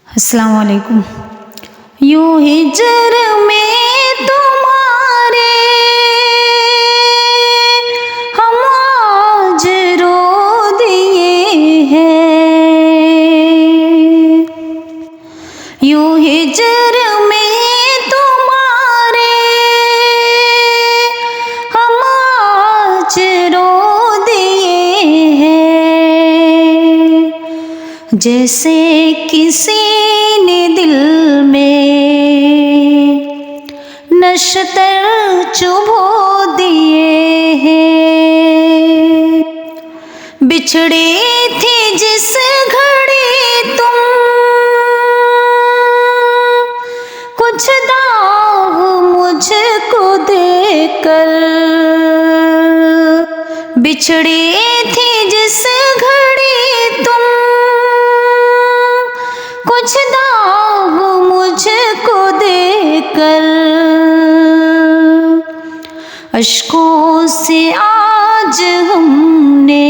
अस्सलाम वालेकुम। यूं हिजर में तुम्हारे हम आज रो दिए हैं। यूं हिजर में तुम्हारे हम आज रो दिए हैं। जैसे किसी ने दिल में नशतर चुभो दिए हैं। बिछड़े थे जिस घड़ी तुम, कुछ दाग मुझको देकर। बिछड़े थे जिस घड़ी तुम, कुछ दाग मुझको देकर। अश्कों से आज हमने,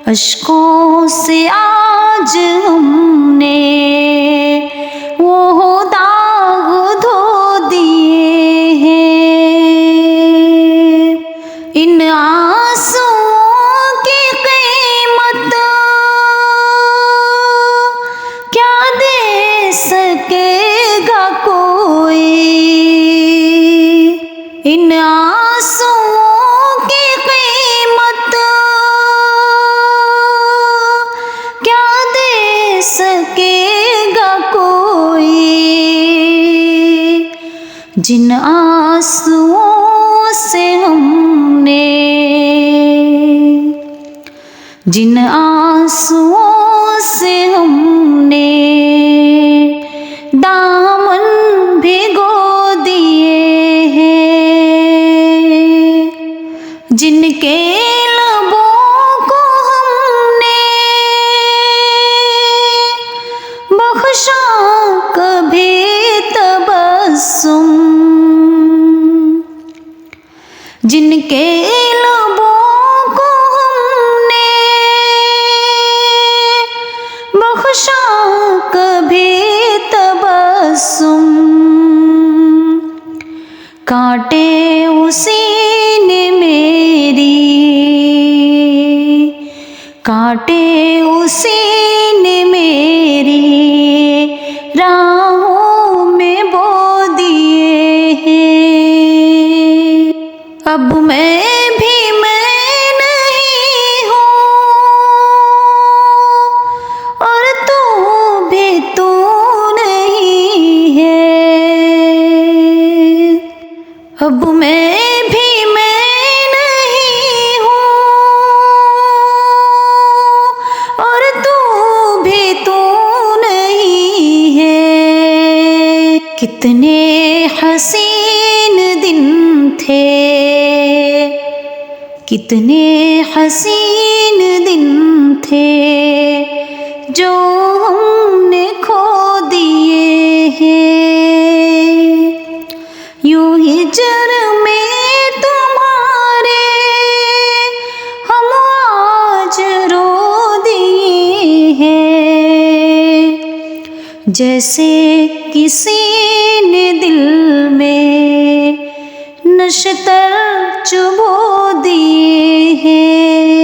अश्कों से आज हमने वो दाग धो दिए हैं। इन आंसुओं की कीमत क्या दे सकेगा कोई। इन आंसुओं की कीमत क्या दे सकेगा कोई। जिन आंसुओं से हमने, जिन आंसुओं से हमने दामन भिगो दिए हैं। जिनके लबों को हमने बख्शा कभी तबस्सुम। जिनके लबों को हमने बख्शा कभी तबस्सुम। काटे उसी ने मेरी, काटे उसी ने मेरी राहों में बो दिए हैं। अब मैं भी मैं नहीं हूँ और तू भी तू नहीं है। अब मैं भी मैं नहीं हूँ और तू भी तू नहीं है। कितने हसीन दिन थे, कितने हसीन दिन थे जो हमने खो दिए हैं। यूं हिजर में तुम्हारे हम आज रो दिए हैं। जैसे किसी ने दिल में नशतर चुभो दिए हैं।